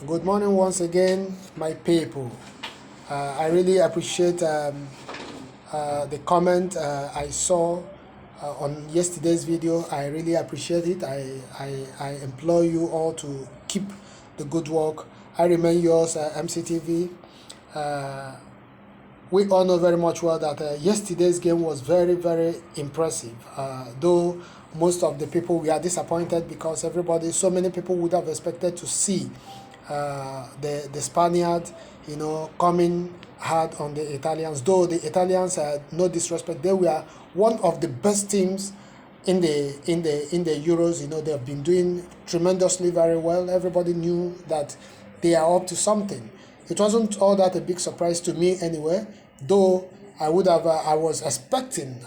Good morning once again, my people. I really appreciate the comment I saw on yesterday's video. I really appreciate it. I implore you all to keep the good work. I remain yours, MCTV. We all know very much well that yesterday's game was very, very impressive. Though most of the people we are disappointed because so many people would have expected to see the Spaniards, coming hard on the Italians. Though the Italians, no disrespect, they were one of the best teams in the Euros. They have been doing tremendously very well. Everybody knew that they are up to something. It wasn't all that a big surprise to me anyway, though I was expecting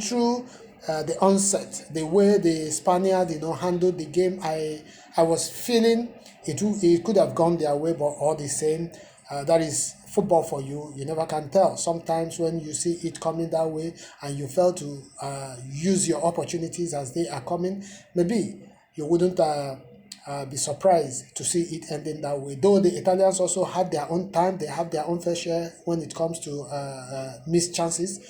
through the onset, the way the Spaniard, handled the game. I was feeling it could have gone their way, but all the same, that is football for you. You never can tell. Sometimes when you see it coming that way and you fail to use your opportunities as they are coming, maybe you wouldn't be surprised to see it ending that way. Though the Italians also had their own time, they have their own fair share when it comes to missed chances.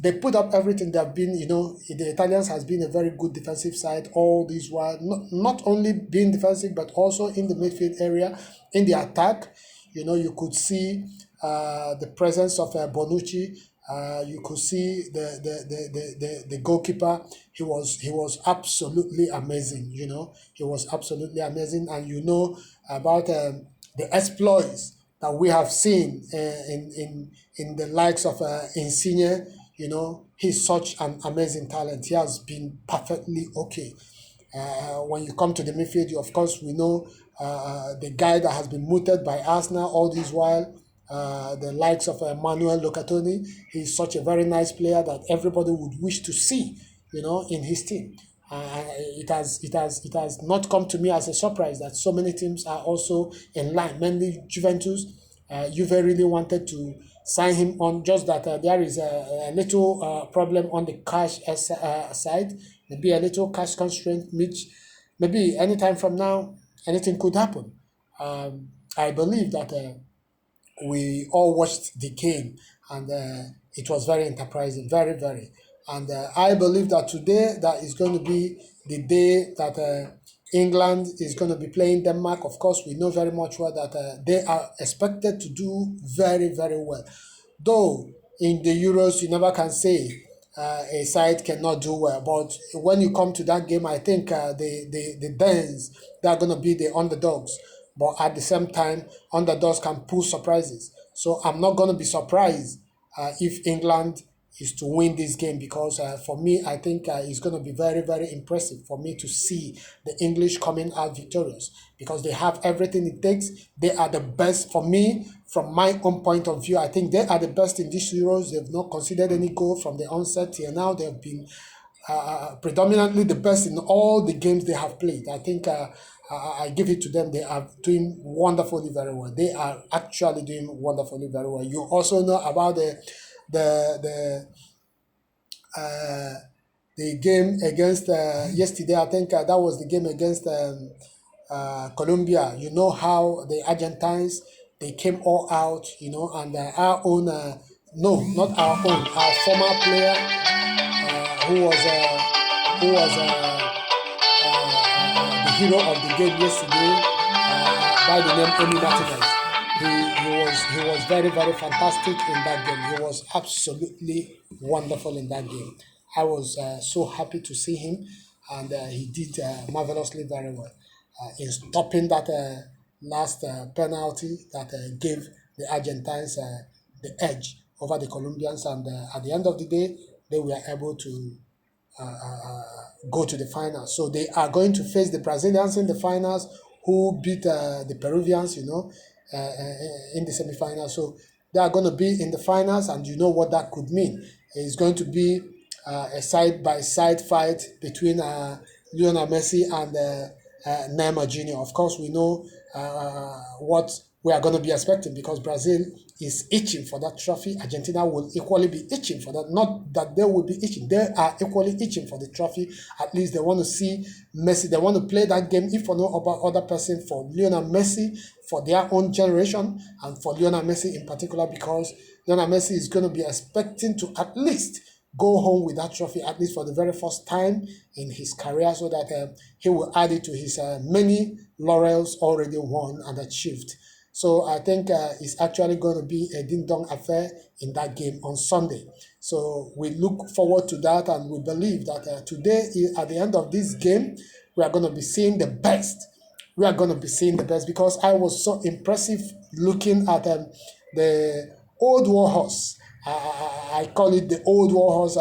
They put up everything. They've been, the Italians has been a very good defensive side all this while. Not only being defensive, but also in the midfield area, in the attack. You could see the presence of Bonucci. You could see the goalkeeper. He was absolutely amazing. He was absolutely amazing, and about the exploits that we have seen in the likes of Insigne. He's such an amazing talent. He has been perfectly okay. When you come to the midfield, of course, we know the guy that has been mooted by Arsenal all this while, the likes of Manuel Locatelli. He's such a very nice player that everybody would wish to see, in his team. It has not come to me as a surprise that so many teams are also in line, mainly Juventus. Juve really wanted to sign him on, just that there is a little problem on the cash side, maybe a little cash constraint, which maybe anytime from now anything could happen. I believe that we all watched the game, and it was very enterprising, very, very. And I believe that today that is going to be the day that England is going to be playing Denmark. Of course, we know very much well that they are expected to do very, very well. Though in the Euros, you never can say a side cannot do well. But when you come to that game, I think the Danes, they are going to be the underdogs. But at the same time, underdogs can pull surprises. So I'm not going to be surprised if England is to win this game, because for me, I think it's going to be very, very impressive for me to see the English coming out victorious, because they have everything it takes. They are the best for me, from my own point of view. I think they are the best in these Euros. They've not conceded any goal from the onset till now. They've been predominantly the best in all the games they have played. I think I give it to them. They are doing wonderfully very well. They are actually doing wonderfully very well. You also know about the the game against yesterday. I think that was the game against Colombia. You know how the Argentines, they came all out, and our own, no, not our own, our former player who was the hero of the game yesterday, by the name Emi Martinez. He was very, very fantastic in that game. He was absolutely wonderful in that game. I was so happy to see him, and he did marvelously very well in stopping that last penalty that gave the Argentines the edge over the Colombians. And at the end of the day, they were able to go to the finals. So they are going to face the Brazilians in the finals, who beat the Peruvians, in the semifinals. So they are going to be in the finals, and you know what that could mean. It's going to be a side-by-side fight between Lionel Messi and Neymar Jr. Of course, we know what we are going to be expecting, because Brazil is itching for that trophy. Argentina will equally be itching for that. Not that they will be itching, they are equally itching for the trophy. At least they want to see Messi, they want to play that game, if for no other person, for Lionel Messi, for their own generation, and for Lionel Messi in particular, because Lionel Messi is going to be expecting to at least go home with that trophy, at least for the very first time in his career, so that he will add it to his many laurels already won and achieved. So I think it's actually going to be a ding-dong affair in that game on Sunday. So we look forward to that, and we believe that today, at the end of this game, we are going to be seeing the best. We are going to be seeing the best, because I was so impressive looking at the old warhorse. I call it the old warhorse.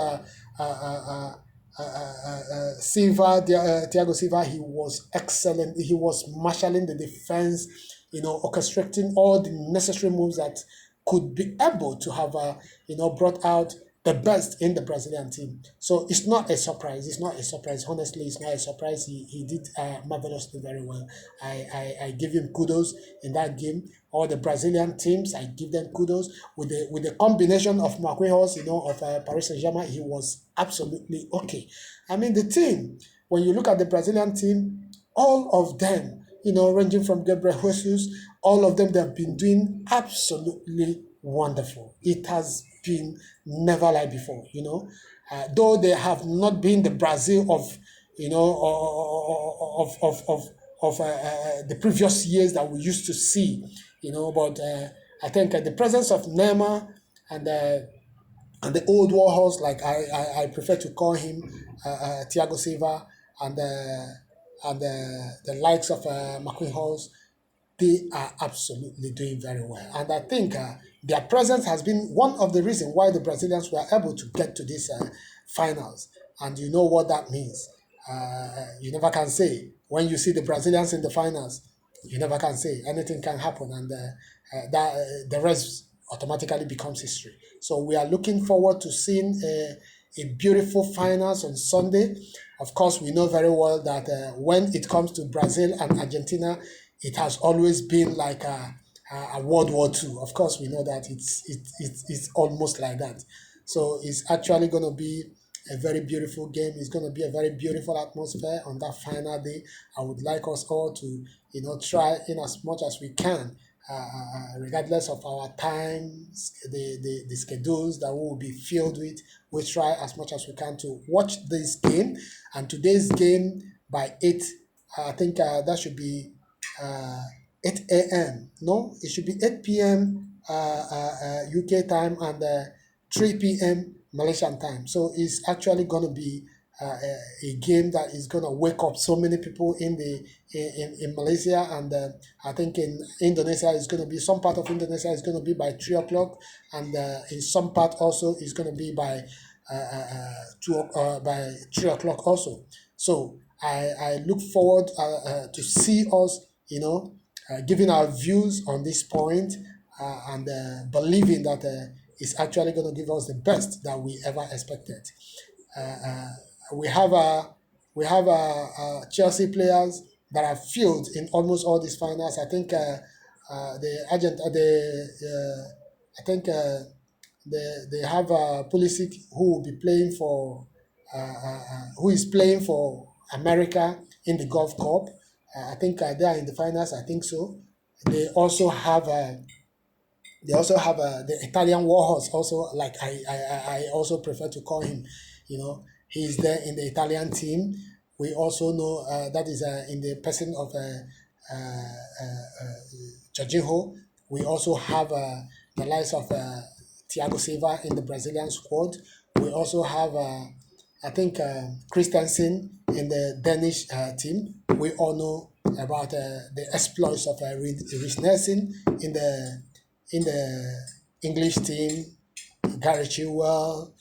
Silva, Thiago Silva, he was excellent. He was marshalling the defense, orchestrating all the necessary moves that could be able to have, brought out the best in the Brazilian team. So it's not a surprise. It's not a surprise. Honestly, it's not a surprise. He did marvelously very well. I give him kudos in that game. All the Brazilian teams, I give them kudos. With the combination of Marquinhos, of Paris Saint-Germain, he was absolutely okay. I mean, the team, when you look at the Brazilian team, all of them, ranging from Gabriel Jesus, all of them, they have been doing absolutely wonderful. It has been never like before, though they have not been the Brazil of, the previous years that we used to see, but I think the presence of Neymar and the old warhorse, like I prefer to call him, Thiago Silva, and the likes of Marquinhos, they are absolutely doing very well. And I think their presence has been one of the reasons why the Brazilians were able to get to these finals. And you know what that means. You never can say. When you see the Brazilians in the finals, you never can say. Anything can happen, and the rest automatically becomes history. So we are looking forward to seeing a beautiful finals on Sunday. Of course, we know very well that when it comes to Brazil and Argentina, it has always been like a World War II. Of course, we know that it's almost like that. So it's actually going to be a very beautiful game. It's going to be a very beautiful atmosphere on that final day. I would like us all to, try in as much as we can, regardless of our times, the schedules that we will be filled with. We try as much as we can to watch this game. And today's game by 8, I think that should be 8 a.m. No, it should be 8 p.m. UK time, and 3 p.m. Malaysian time. So it's actually going to be a game that is going to wake up so many people in Malaysia, and I think in Indonesia is going to be, some part of Indonesia is going to be by 3 o'clock, and in some part also is going to be by 3 o'clock also. So I look forward to see us, giving our views on this point, and believing that it's actually going to give us the best that we ever expected. We have Chelsea players that are filled in almost all these finals. I think I think they have Pulisic, who will be playing for who is playing for America in the Gulf Cup. I think they are in the finals. I think so. They also have the Italian warhorse also, like I also prefer to call him. He's there in the Italian team. We also know that is in the person of Jorginho. We also have the likes of Thiago Silva in the Brazilian squad. We also have I think Christensen in the Danish team. We all know about the exploits of Rhys Nelson in the English team, Gary Chilwell.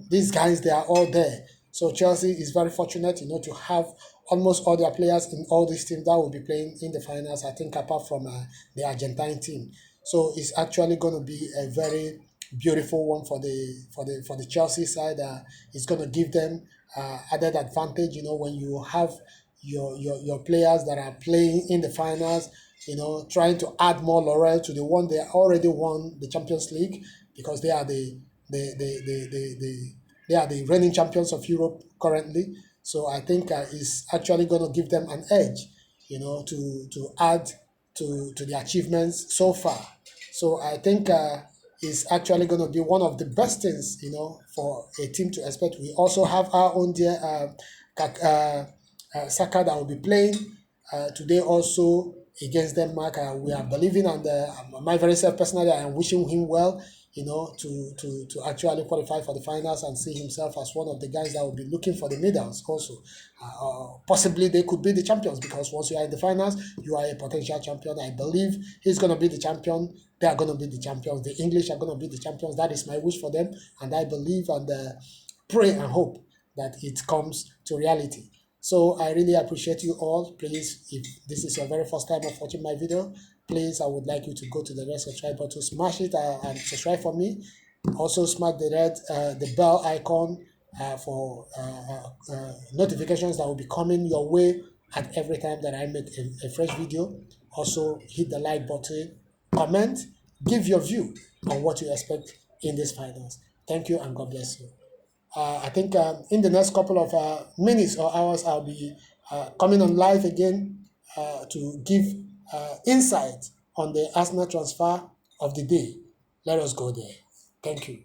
These guys, they are all there. So Chelsea is very fortunate, to have almost all their players in all these teams that will be playing in the finals, I think, apart from the Argentine team. So it's actually going to be a very beautiful one for the Chelsea side. It's going to give them added advantage, when you have your players that are playing in the finals. trying to add more laurel to the one they already won the Champions League, because they are they are the reigning champions of Europe currently. So I think it's actually going to give them an edge, to add to the achievements so far. So I think it's actually going to be one of the best things, for a team to expect. We also have our own dear Saka that will be playing today also against Denmark. We are believing, and my very self personally, I am wishing him well, to actually qualify for the finals and see himself as one of the guys that will be looking for the medals also. Possibly they could be the champions, because once you are in the finals, you are a potential champion. I believe he's going to be the champion. They are going to be the champions. The English are going to be the champions. That is my wish for them. And I believe and pray and hope that it comes to reality. So I really appreciate you all. Please, if this is your very first time of watching my video, please, I would like you to go to the red subscribe button, smash it and subscribe for me. Also smash the bell icon for notifications that will be coming your way at every time that I make a fresh video. Also hit the like button, comment, give your view on what you expect in this finals. Thank you and God bless you. I think in the next couple of minutes or hours, I'll be coming on live again to give insight on the Arsenal transfer of the day. Let us go there. Thank you.